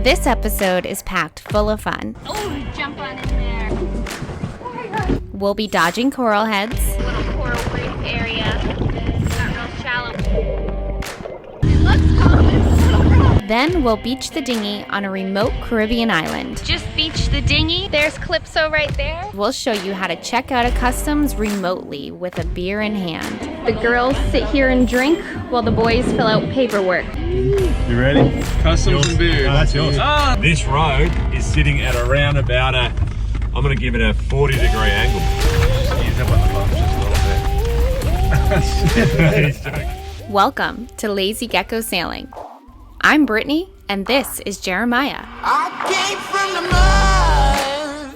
This episode is packed full of fun. Oh, jump on in there. Oh my God. We'll be dodging coral heads. Little coral reef area. It's not real shallow. It looks calm, but it's so rough. Then we'll beach the dinghy on a remote Caribbean island. Just beach the dinghy. There's Calypso right there. We'll show you how to check out of customs remotely with a beer in hand. The girls sit here and drink while the boys fill out paperwork. You ready? Customs and beers. Oh, that's yours. This road is sitting at around about I'm going to give it a 40-degree angle. Just ease up on the bumps just a little bit. He's joking. Welcome to Lazy Gecko Sailing. I'm Brittany, and this is Jeremiah.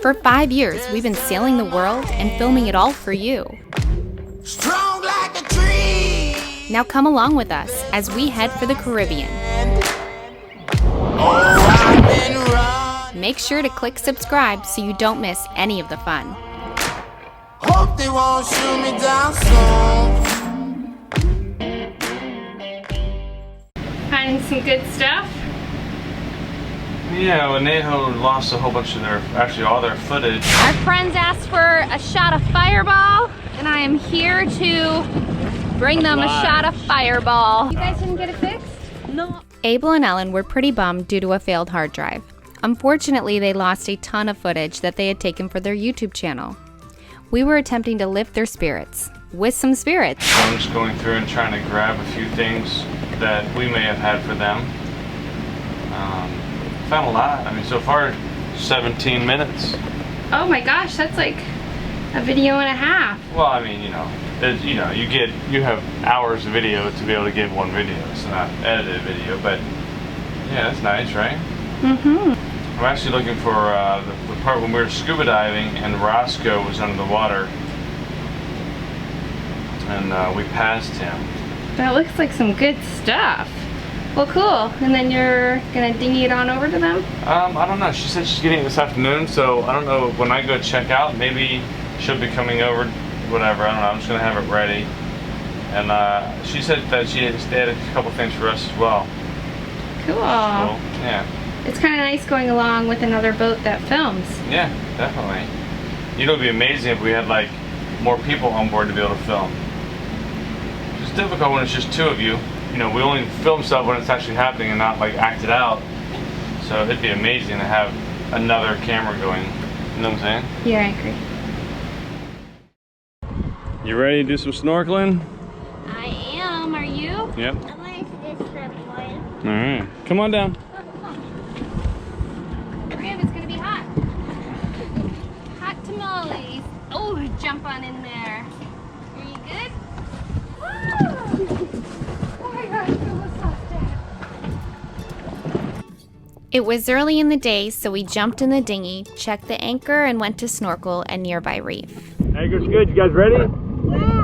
For 5 years, we've been sailing the world and filming it all for you. Strong like a tree. Now come along with us as we head for the Caribbean. Make sure to click subscribe so you don't miss any of the fun. Hope they won't shoot me down soon. Finding some good stuff. Yeah, when Neho lost a whole bunch of all their footage. Our friends asked for a shot of Fireball, and I am here to bring them a shot of Fireball. You guys didn't get it fixed? No. Abel and Ellen were pretty bummed due to a failed hard drive. Unfortunately, they lost a ton of footage that they had taken for their YouTube channel. We were attempting to lift their spirits, with some spirits. I'm just going through and trying to grab a few things that we may have had for them. Found a lot. I mean, so far, 17 minutes. Oh my gosh, that's like a video and a half. Well, I mean, you have hours of video to be able to give one video. It's not edited video, but yeah, that's nice, right? Mm-hmm. I'm actually looking for the part when we were scuba diving and Roscoe was under the water, and we passed him. That looks like some good stuff. Well, cool. And then you're gonna dinghy it on over to them? I don't know. She said she's getting it this afternoon, so I don't know. When I go check out, maybe she'll be coming over. Whatever. I don't know. I'm just gonna have it ready. And she said that they had a couple things for us as well. Cool. Cool. Yeah. It's kind of nice going along with another boat that films. Yeah, definitely. You know, it'd be amazing if we had like more people on board to be able to film. It's difficult when it's just two of you. You know, we only film stuff when it's actually happening and not like acted out. So it'd be amazing to have another camera going. You know what I'm saying? Yeah, I agree. You ready to do some snorkeling? I am. Are you? Yep. I want to fish that boy. All right. Come on down. Hurry up, it's going to be hot. Hot tamales. Oh, jump on in there. Are you good? Woo! Oh my gosh, it was soft. It was early in the day, so we jumped in the dinghy, checked the anchor, and went to snorkel a nearby reef. Anchor's good. You guys ready? Yeah.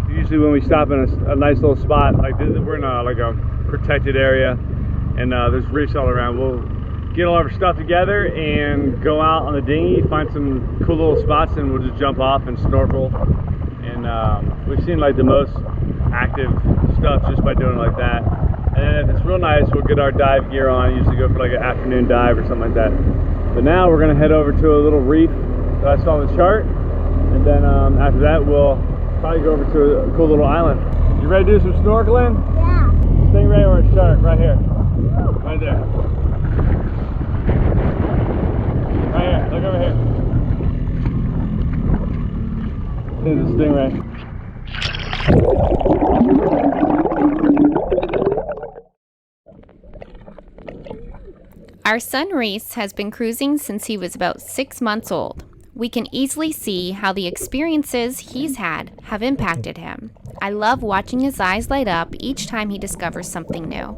Usually when we stop in a nice little spot like this, we're in like a protected area, and there's reefs all around. We'll get all our stuff together and go out on the dinghy, find some cool little spots, and we'll just jump off and snorkel. And we've seen like the most active stuff just by doing it like that. And then if it's real nice, we'll get our dive gear on. Usually go for like an afternoon dive or something like that. But now we're gonna head over to a little reef that I saw on the chart, and then after that we'll probably go over to a cool little island. You ready to do some snorkeling? Yeah. Stingray or a shark? Right here. Right there. Right here. Look over here. This is a stingray. Our son Reese has been cruising since he was about 6 months old. We can easily see how the experiences he's had have impacted him. I love watching his eyes light up each time he discovers something new.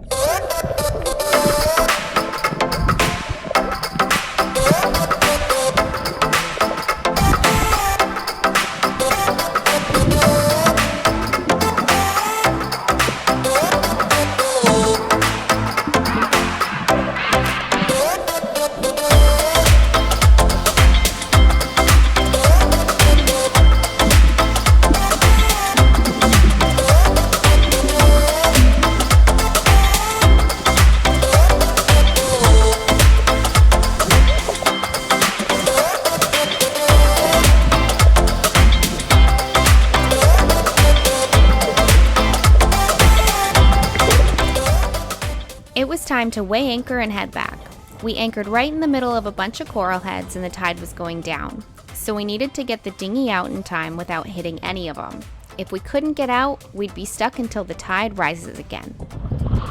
It was time to weigh anchor and head back. We anchored right in the middle of a bunch of coral heads and the tide was going down, so we needed to get the dinghy out in time without hitting any of them. If we couldn't get out, we'd be stuck until the tide rises again.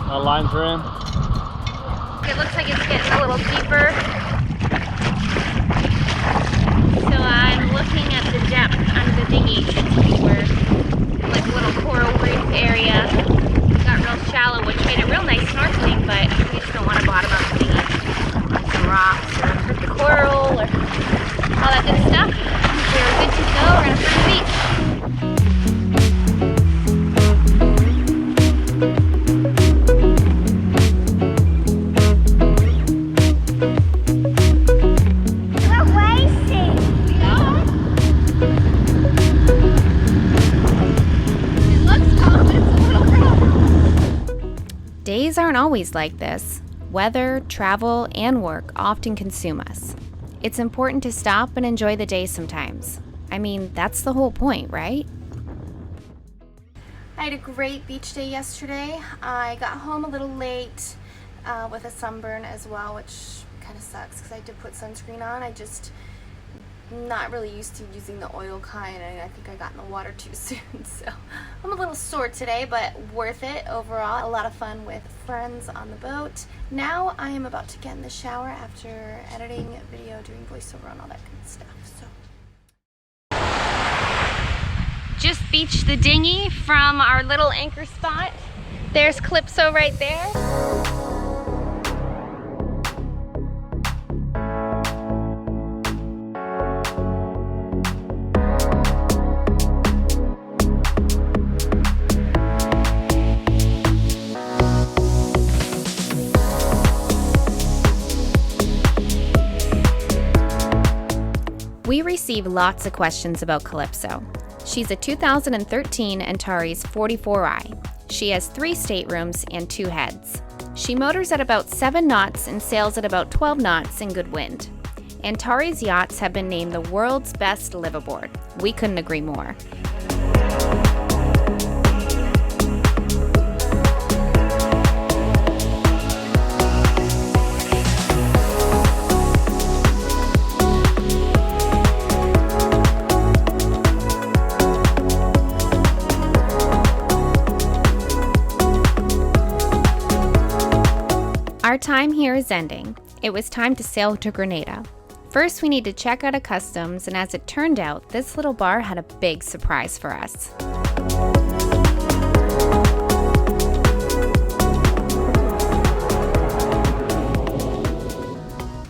Our lines are in. It looks like it's getting a little deeper. So I'm looking at the depth on the dinghy since we were like a little coral reef area. It got real shallow, which made it real nice snorkeling, but we just don't want to bottom out the dinghy on some rocks or hurt the coral or all that good stuff. We're good to go. We're gonna find the beach. Days aren't always like this. Weather, travel, and work often consume us. It's important to stop and enjoy the day sometimes. I mean, that's the whole point, right? I had a great beach day yesterday. I got home a little late with a sunburn as well, which kind of sucks because I did put sunscreen on. I just not really used to using the oil kind, and I think I got in the water too soon, so I'm a little sore today, but worth it overall. A lot of fun with friends on the boat. Now I am about to get in the shower after editing video, doing voiceover and all that good stuff. So just beached the dinghy from our little anchor spot. There's Calypso right there. We receive lots of questions about Calypso. She's a 2013 Antares 44i. She has 3 staterooms and 2 heads. She motors at about 7 knots and sails at about 12 knots in good wind. Antares yachts have been named the world's best liveaboard. We couldn't agree more. Our time here is ending. It was time to sail to Grenada. First, we need to check out of customs, and as it turned out, this little bar had a big surprise for us.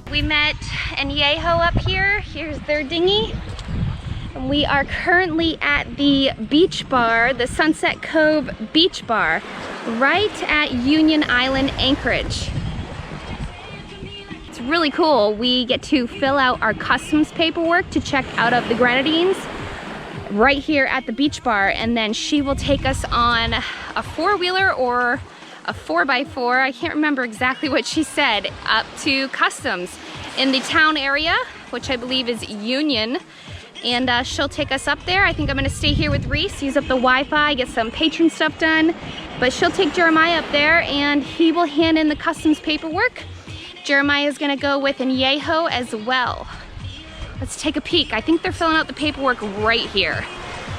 We met Añejo up here. Here's their dinghy. And we are currently at the beach bar, the Sunset Cove Beach Bar, right at Union Island, Anchorage. It's really cool. We get to fill out our customs paperwork to check out of the Grenadines right here at the beach bar, and then she will take us on a 4-wheeler or a 4x4, I can't remember exactly what she said, up to customs in the town area, which I believe is Union. And she'll take us up there. I think I'm gonna stay here with Reese, use up the Wi-Fi, get some patron stuff done. But she'll take Jeremiah up there and he will hand in the customs paperwork. Jeremiah is gonna go with Añejo as well. Let's take a peek. I think they're filling out the paperwork right here,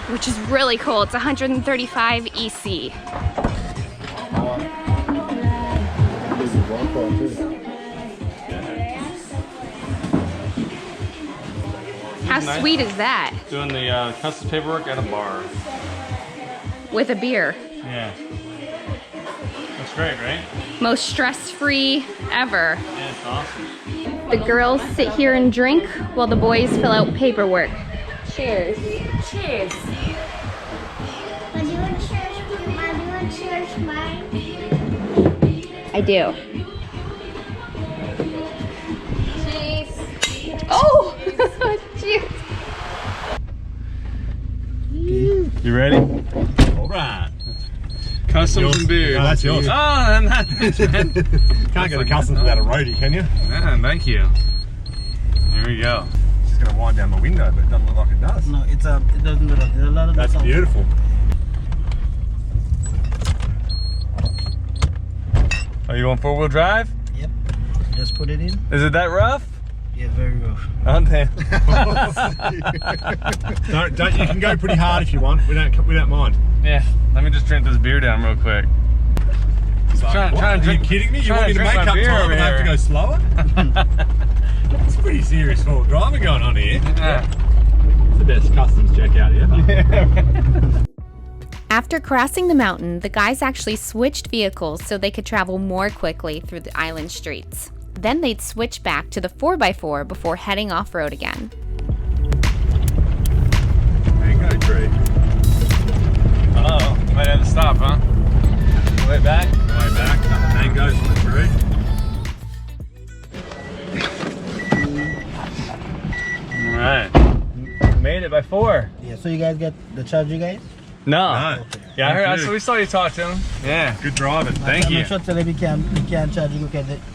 which is really cool. It's 135 EC. How sweet is that? Doing the customs paperwork at a bar. With a beer. Yeah. That's great, right? Most stress-free ever. Yeah, it's awesome. The girls sit here and drink while the boys fill out paperwork. Cheers. Cheers. I do. Cheers. Oh! Cheers. You ready? All right. Customs and beer. No, that's yours. Oh, and that's man. Can't go to customs without a roadie, can you? Yeah, thank you. Here we go. It's just going to wind down my window, but it doesn't look like it does. No, it doesn't look like there's a lot of That's beautiful. Are you on 4-wheel drive? Yep. Just put it in. Is it that rough? Yeah, very rough. Oh, damn. Don't. You can go pretty hard if you want. We don't mind. Yeah, let me just drink this beer down real quick. Trying to Are drink. you kidding me? You trying want me to drink make my up beer time over and have to here. go slower? It's pretty serious full driving going on here. Yeah. It's the best customs check out ever. After crossing the mountain, the guys actually switched vehicles so they could travel more quickly through the island streets. Then they'd switch back to the 4x4 before heading off-road again. Mango tree. Uh-oh, might have to stop, huh? Way back? Way back, couple mangoes on the tree. Alright. Made it by 4. Yeah, so you guys get the charge, you guys? No. No. Yeah, I heard. Good. So we saw you talk to him. Yeah. Good driving. Thank you. I'm sure tell them you can charge you.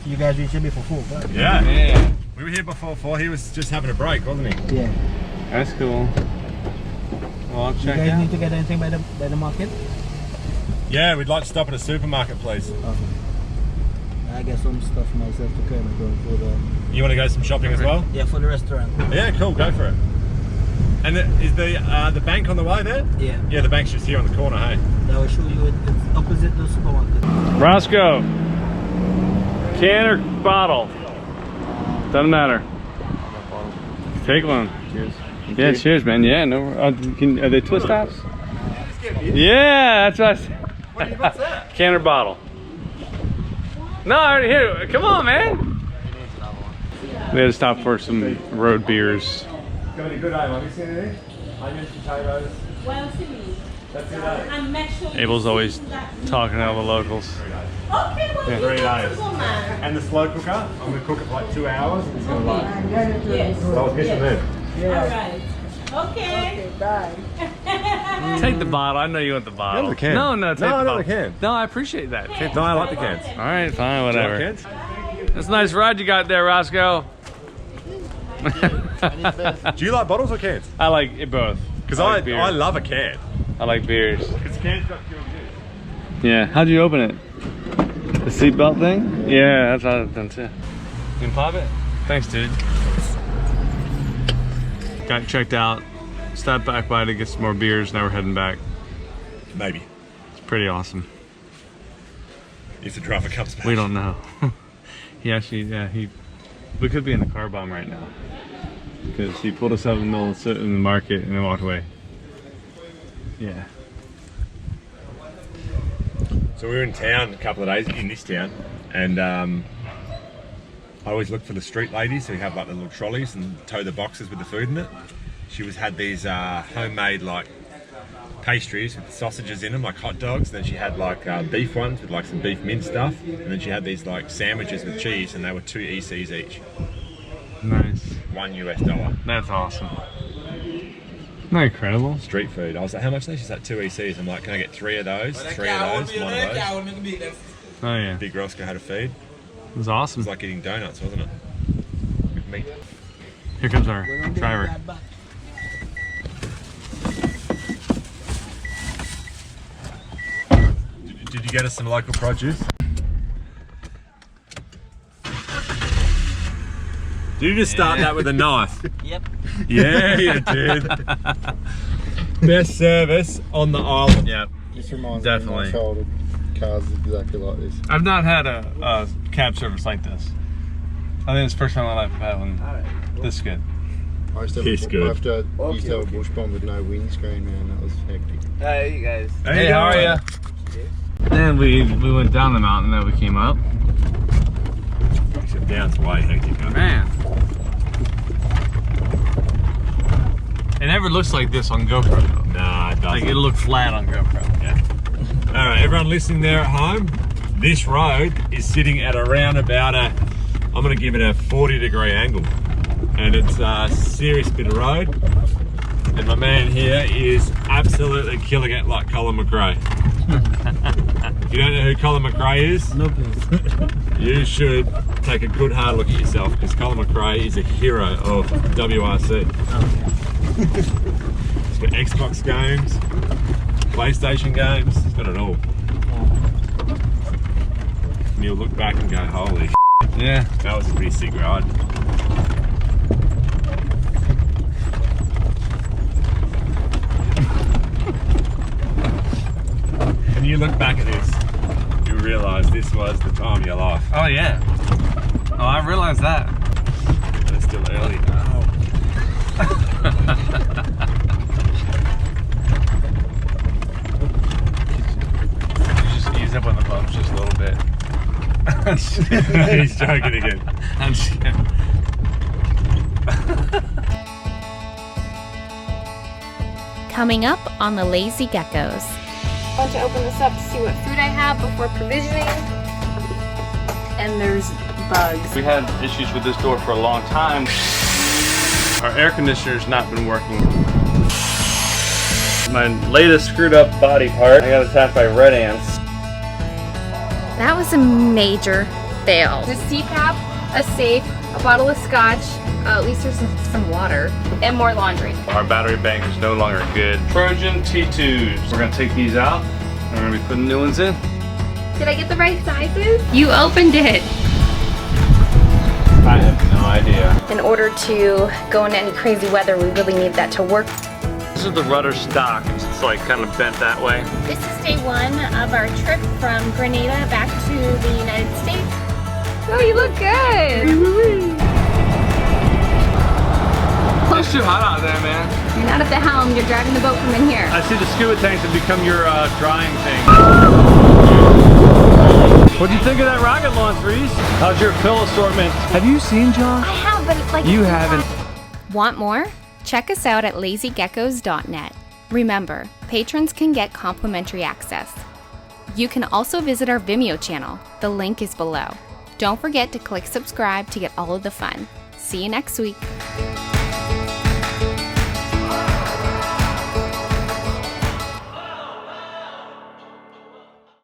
You guys reach here before 4. Right? Yeah. Yeah. We were here before 4. He was just having a break, wasn't he? Yeah. That's cool. Well, I'll You check guys out. need to get anything by the market? Yeah, we'd like to stop at a supermarket, please. Okay. I get some stuff myself to carry for the You want to go some shopping as well? for the restaurant. Yeah, cool. Go for it. And is the bank on the way there? Yeah. Yeah, the bank's just here on the corner, hey? That will show you it's opposite the supermarket. Roscoe. Can or bottle? Doesn't matter. Take one. Cheers. Yeah, cheers, man. Yeah, no. Are they twist tops? Yeah, that's what I said. What's that? Can or bottle? No, I already here. Come on, man. We had to stop for some road beers. Got any good have you seen anything? Onions, potatoes. That's it, eh? And make sure you Abel's always talking to all the locals. Okay, well, Yeah. 3 days. beautiful, man. And the slow cooker, I'm going to cook it for like 2 hours. It's going to like. Yes. So I'll get them in. All right. Okay. Take the bottle. I know you want the bottle. No, the can. No, take No, the not bottle. the can. No, I appreciate that. Take the No, I like the cans. All right, fine, whatever. Do you like cans? That's a nice ride you got there, Roscoe. Do you like bottles or cans? I like it both. Because like beer. I love a can. I like beers. Because cans got good juice. Yeah. How'd you open it? The seatbelt thing? Yeah, that's how I've done too. You can pop it? Thanks, dude. Got checked out. Stopped back by to get some more beers. Now we're heading back. Maybe. It's pretty awesome. If the driver comes back. We don't know. He actually, yeah, we could be in a car bomb right now. Because he pulled us up in the middle of the market and then walked away. Yeah. So we were in town a couple of days, in this town, and I always look for the street ladies who have like the little trolleys and tow the boxes with the food in it. She had these homemade like pastries with sausages in them, like hot dogs. Then she had like beef ones with like some beef mince stuff, and then she had these like sandwiches with cheese, and they were 2 ECs each. Nice. $1 US. That's awesome. Not incredible. Street food. I was like, how much are they? She's like 2 ECs. I'm like, can I get 3 of those? 3 of those, 1 of those. Oh yeah. Big Roscoe had a feed. It was awesome. It was like eating donuts, wasn't it? With meat. Here comes our driver. Did you get us some local produce? Did you just start that with a knife? Yep. Yeah, you did. Best service on the island. Yeah. This reminds Definitely. me of my childhood cars exactly like this. I've not had a cab service like this. I think it's the first time in my life I've had one this good. I used to It's have, good. I used to have a bush bomb with no windscreen, man. That was hectic. Hey, you guys. Hey, how are you? Then we went down the mountain, then we came up. Down's way hectic. Huh? Man. It never looks like this on GoPro though. Nah, it doesn't. Like it'll look flat on GoPro. Yeah. All right, everyone listening there at home, this road is sitting at around about a, I'm gonna give it a 40-degree angle. And it's a serious bit of road. And my man here is absolutely killing it like Colin McRae. If you don't know who Colin McRae is, No, please. you should take a good hard look at yourself, because Colin McRae is a hero of WRC. He's got Xbox games, PlayStation games, he's got it all. and you'll look back and go, holy shit. Yeah. That was a pretty sick ride. When you look back at this, you realise this was the time of your life. Oh yeah. Oh, I realized that. But it's still early now. You just ease up on the bumps just a little bit. He's joking again. Coming up on the Lazy Geckos. I want to open this up to see what food I have before provisioning. And there's bugs. We had issues with this door for a long time. Our air conditioner's not been working. My latest screwed up body part, I got attacked by red ants. That was a major fail. The CPAP, a safe, a bottle of scotch, at least there's some water, and more laundry. Our battery bank is no longer good. Trojan T2s. We're gonna take these out, and we're gonna be putting new ones in. Did I get the right sizes? You opened it. I have no idea. In order to go into any crazy weather, we really need that to work. This is the rudder stock. It's like kind of bent that way. This is day one of our trip from Grenada back to the United States. Oh, you look good. It's too hot out there, man. You're not at the helm, you're driving the boat from in here. I see the scuba tanks have become your drying thing. What do you think of that rocket launch, Reese? How's your fill assortment? Have you seen Josh? I have, but it's like... You haven't. Want more? Check us out at lazygeckos.net. Remember, patrons can get complimentary access. You can also visit our Vimeo channel. The link is below. Don't forget to click subscribe to get all of the fun. See you next week.